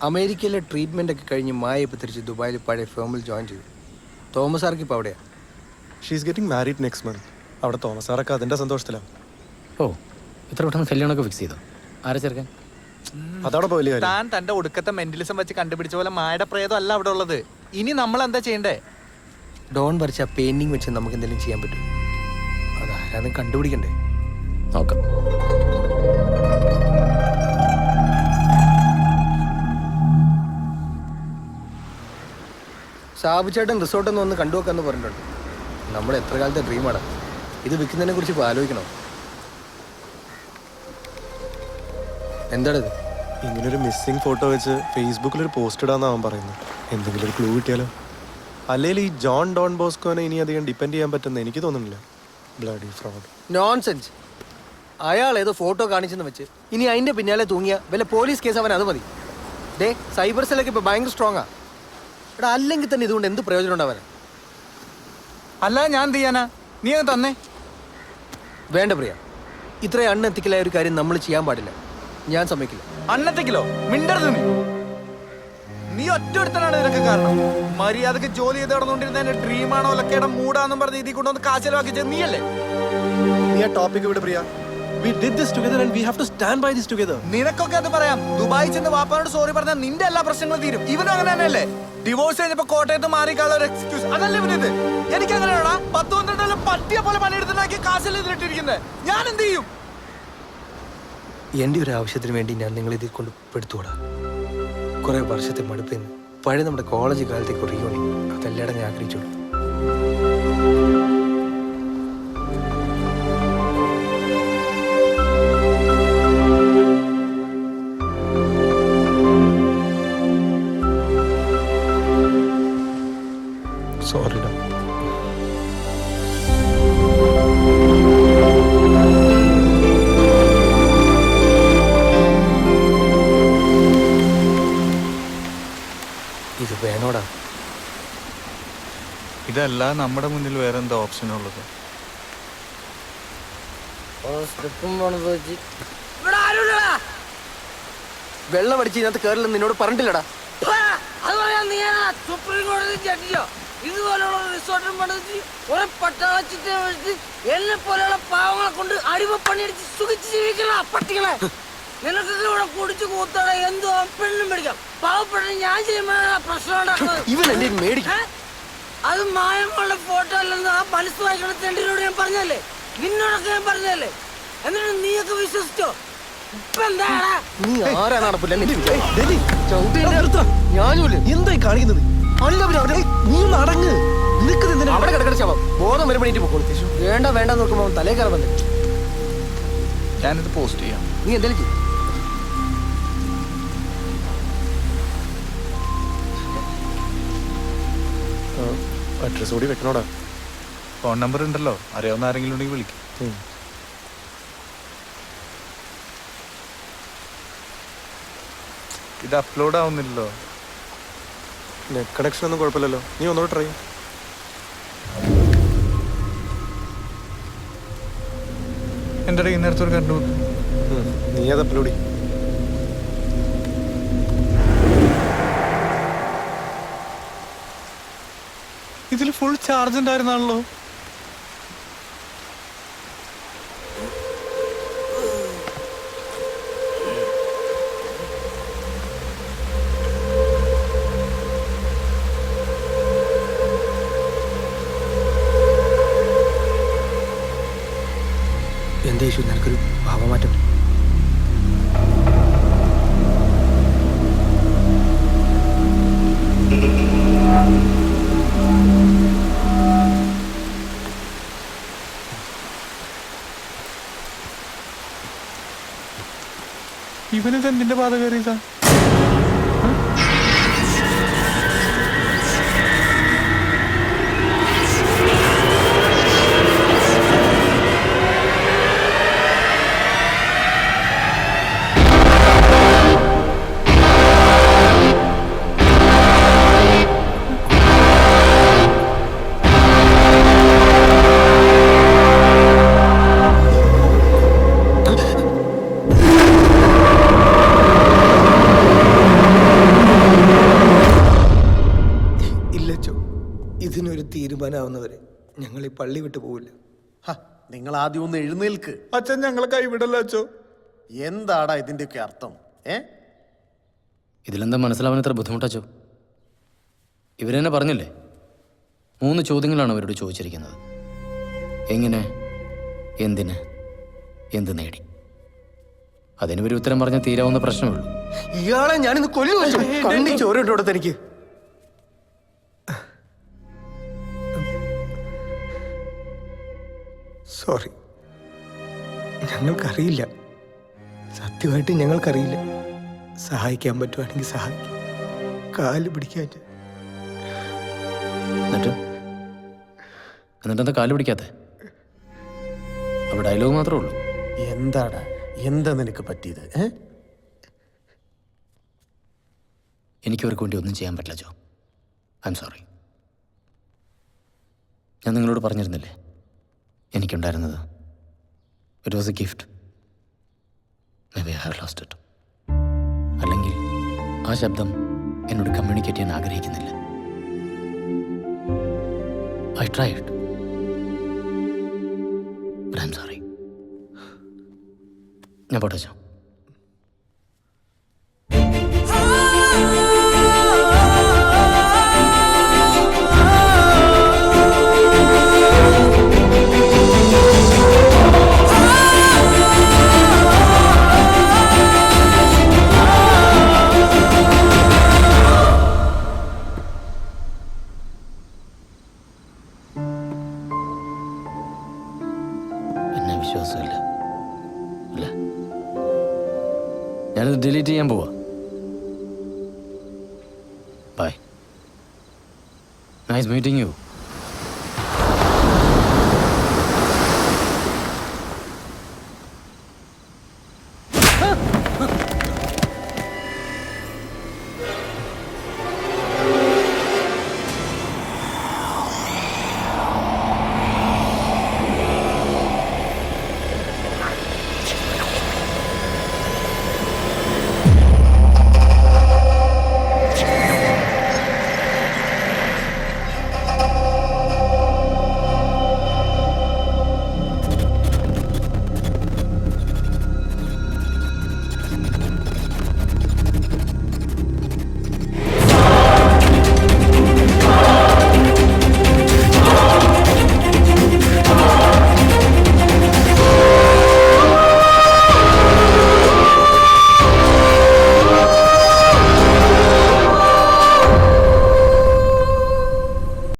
അമേരിക്കയിലെ ട്രീറ്റ്മെൻ്റ് ഒക്കെ കഴിഞ്ഞ് മായ ഇപ്പോൾ തിരിച്ച് ദുബായിൽ പഴയ ഫേമിൽ ജോയിൻ ചെയ്തു. തോമസ് സാർക്ക് ഇപ്പോൾ അവിടെയാണ്. She's getting married next month. അവിടെ തോമസ് സാറൊക്കെ അതിൻ്റെ സന്തോഷത്തിലാണ്. ഓ, ഇത്ര പെട്ടെന്ന് കല്യാണമൊക്കെ ഫിക്സ് ചെയ്തോ? ആരെ ചേർക്കാൻ? അതവിടെ വലിയ കാര്യം. താൻ തന്റെ ഒടുക്കത്തെ മെന്റലിസം വെച്ച് കണ്ടുപിടിച്ച പോലെ മായുടെ പ്രേതം അല്ല അവിടെ ഉള്ളത്. ഇനി നമ്മൾ എന്താ ചെയ്യണ്ടേ? ഡോൺ വരച്ച പെയിന്റിങ് വെച്ച് നമുക്ക് എന്തെങ്കിലും ചെയ്യാൻ പറ്റും. അതാരാന്ന് കണ്ടുപിടിക്കണ്ടേ? നോക്കാം. സാബുചേട്ടൻ റിസോർട്ടൊന്നും ഒന്ന് കണ്ടുവെക്കാന്ന് പറഞ്ഞിട്ടുണ്ട്. നമ്മൾ എത്ര കാലത്തെ ഡ്രീമാണ് ഇത്. വിൽക്കുന്നതിനെ കുറിച്ച് ഇപ്പോൾ ആലോചിക്കണോ? എന്താണിത്? ഇങ്ങനൊരു മിസ്സിംഗ് ഫോട്ടോ വെച്ച് ഫേസ്ബുക്കിലൊരു പോസ്റ്റ് ഇടാന്ന് അവൻ പറയുന്നു. എന്തെങ്കിലും ഒരു ക്ലൂ കിട്ടിയാലോ? അല്ലെങ്കിൽ ഈ ജോൺ ഡോൺ ബോസ്കോനെ ഇനി അധികം ഡിപ്പെൻഡ് ചെയ്യാൻ പറ്റുന്ന എനിക്ക് തോന്നുന്നില്ല. Bloody fraud. നോൺസെൻസ്. അയാൾ ഏതോ ഫോട്ടോ കാണിച്ചെന്ന് വെച്ച് ഇനി അതിന്റെ പിന്നാലെ തൂങ്ങിയ വല്ല പോലീസ് കേസ് അവൻ അത് മതി. ഡേ, സൈബർ സെല്ലൊക്കെ ഇപ്പൊ ഭയങ്കര സ്ട്രോങ്ങാ. എടാ, അല്ലെങ്കിൽ തന്നെ ഇതുകൊണ്ട് എന്ത് പ്രയോജനം ഉണ്ടാവാൻ? അല്ല, ഞാൻ എന്ത് ചെയ്യാനാ? നീ അത് തന്നെ. വേണ്ട പ്രിയ, ഇത്രയും അൺഎത്തിക്കലായ ഒരു കാര്യം നമ്മൾ ചെയ്യാൻ പാടില്ല. ഞാൻ സമ്മതിക്കില്ല. അന്നത്തേക്കിലോ മിണ്ടരുത്. നീ ഒറ്റൊരുത്തനാണ് ഇതിനൊക്കെ കാരണം. മര്യാദക്ക് ജോലി ചെയ്ത് നടന്നുകൊണ്ടിരുന്ന എന്റെ ഡ്രീമാണോ ലക്കയുടെ മൂടാന്നും പറഞ്ഞ് ഇതിൽ കൊണ്ടുവന്ന് കാശലവാക്കി നീയല്ലേ? നീ ആ ടോപ്പിക് വിട് പ്രിയ. We did this together and we have to stand by this together. നിനക്കൊക്കെ അത് പറയാം. ദുബായി ചെന്ന് വാപ്പാനോട് സോറി പറഞ്ഞാൽ നിന്റെ എല്ലാ പ്രശ്നങ്ങളും തീരും. ഇവനും അങ്ങനെ തന്നെയല്ലേ? ഡിവോഴ്സ് കഴിഞ്ഞപ്പോ കോട്ടയത്ത് മാറിക്കാനുള്ള ഒരു എക്സ്ക്യൂസ് അതല്ലേ ഇവനിത്? എനിക്ക് അങ്ങനെയാണോ? 10-12 പട്ടിയെ പോലെ പണിയെടുത്തുണ്ടാക്കി കാശല്ലേ ഇതിലിട്ടിരിക്കുന്നത്? ഞാൻ എന്ത് ചെയ്യും? എൻ്റെ ഒരു ആവശ്യത്തിന് വേണ്ടി ഞാൻ നിങ്ങളിതിൽ കൊണ്ട് പെടുത്തൂടാ. കുറെ വർഷത്തെ മടുപ്പിന്ന് പഴയ നമ്മുടെ കോളേജ് കാലത്തേക്ക് റീയൂണി അതെല്ലായിടും ഞാൻ ആഗ്രഹിച്ചോളൂ. സോറിടാ. ഇത് വേണോടാ? ഇതല്ല നമ്മുടെ മുന്നിൽ വേറെ എന്താ ഓപ്ഷൻ ഉള്ളത്? വെള്ളം അടിച്ച് ഇതിനകത്ത് കയറില്ലെന്ന് നിന്നോട് പറഞ്ഞിട്ടില്ലടാ. സുപ്രീം കോടതി ജഡ്ജിയോ ഇതുപോലുള്ള റിസോർട്ടും പണിച്ച് കുറെ പട്ടാളച്ചിട്ട് എന്നെ പോലെയുള്ള പാവങ്ങളെ കൊണ്ട് അടിമ പണിയടിച്ച് സുഖിച്ച് ജീവിക്കണ പട്ടികളെ. നിനക്കൊക്കെ ഇവിടെ കുടിച്ചു കൂത്തോടെ എന്തോ പെണ്ണും പിടിക്കാം. പാവപ്പെട്ട ഞാൻ ചെയ്യുമ്പോഴാണ് പ്രശ്നം ഉണ്ടാക്കുന്നത്. അത് മായങ്ങളുടെ ഫോട്ടോ അല്ലെന്ന് ആ മനസ്സ് വായിക്കണ തെണ്ടിനോട് ഞാൻ പറഞ്ഞല്ലേ? നിന്നോടൊക്കെ ഞാൻ പറഞ്ഞല്ലേ? എന്നിട്ട് നീയൊക്കെ വിശ്വസിച്ചോ? ഇപ്പൊ എന്താണ് നീ ആരാണ്? എന്തായി കാണിക്കുന്നത്? നീ ഒന്ന് അടങ്ങ്. അവിടെ കിടക്കണ ശവം ബോധം വരുമ്പോഴേറ്റ് പോക്കോളൂ. വേണ്ട വേണ്ട നോക്കുമ്പോ തലേ കയറാൻ വന്നേ. ഞാനിത് പോസ്റ്റ് ചെയ്യാം. നീ എന്തായാലും ചെയ്യും. അഡ്രസ് കൂടി വെക്കണോടാ. ഫോൺ നമ്പർ ഉണ്ടല്ലോ, അറിയാവുന്ന ആരെങ്കിലും ഉണ്ടെങ്കിൽ വിളിക്കും. ഇത് അപ്ലോഡ് ആവുന്നില്ലല്ലോ. നെറ്റ് കണക്ഷൻ ഒന്നും കുഴപ്പമില്ലല്ലോ. നീ ഒന്നുകൂടെ ട്രൈ. എൻ്റെ ഇന്നേരത്തോട് കണ്ടു. നീ അത് അപ്ലോഡ് ചെയ്യും. ഇതിൽ ഫുൾ ചാർജ് ഉണ്ടായിരുന്നാണല്ലോ. എന്താ യേശു നിനക്കൊരു ഭാവമാറ്റം? ഇവനിത് എന്തിന്റെ പാത കയറിയതാ? ഞങ്ങൾ ഈ പള്ളി വിട്ടു പോവില്ല. നിങ്ങൾ ആദ്യം ഒന്ന് എഴുന്നേൽക്ക്. അച്ഛൻ ഞങ്ങളെ കൈവിടല്ലോ അച്ഛോ. എന്താടാ ഇതിന്റെയൊക്കെ അർത്ഥം? ഇതിലെന്താ മനസ്സിലാവാൻ ഇത്ര ബുദ്ധിമുട്ടച്ചോ? ഇവരെന്നെ പറഞ്ഞില്ലേ, 3 ചോദ്യങ്ങളാണ് അവരോട് ചോദിച്ചിരിക്കുന്നത്. എങ്ങനെ, എന്തിന്, എന്ത് നേടി. അതിന് ഒരു ഉത്തരം പറഞ്ഞാൽ തീരാവുന്ന പ്രശ്നമേ ഉള്ളൂ. ഇയാളെ ഞാനിന്ന് കൊല്ലു വെച്ചു. കണ്ണി ചോരണ്ടോടത്ത് എനിക്ക്. സോറി, ഞങ്ങൾക്കറിയില്ല. സത്യമായിട്ട് ഞങ്ങൾക്കറിയില്ല. സഹായിക്കാൻ പറ്റുവാണെങ്കിൽ സഹായിക്കും. കാല് പിടിക്കാൻ എന്നിട്ടെന്താ കാല് പിടിക്കാത്ത? അവിടെ ഡയലോഗ് മാത്രമേ ഉള്ളൂ. എന്താടാ, എന്താ നിനക്ക് പറ്റിയത്? എനിക്ക് അവർക്ക് വേണ്ടി ഒന്നും ചെയ്യാൻ പറ്റില്ല ജോ. I am sorry. ഞാൻ നിങ്ങളോട് പറഞ്ഞിരുന്നില്ലേ, എനിക്കുണ്ടായിരുന്നത് it was a gift. May be I have lost it. അല്ലെങ്കിൽ ആ ശബ്ദം എന്നോട് കമ്മ്യൂണിക്കേറ്റ് ചെയ്യാൻ ആഗ്രഹിക്കുന്നില്ല. I tried, but I am sorry. ഞാൻ പോട്ടെ ചോ. എന്നെ വിശ്വാസമില്ല അല്ല, ഞാനത് ഡിലീറ്റ് ചെയ്യാൻ പോവാ. ബൈ. Nice meeting you.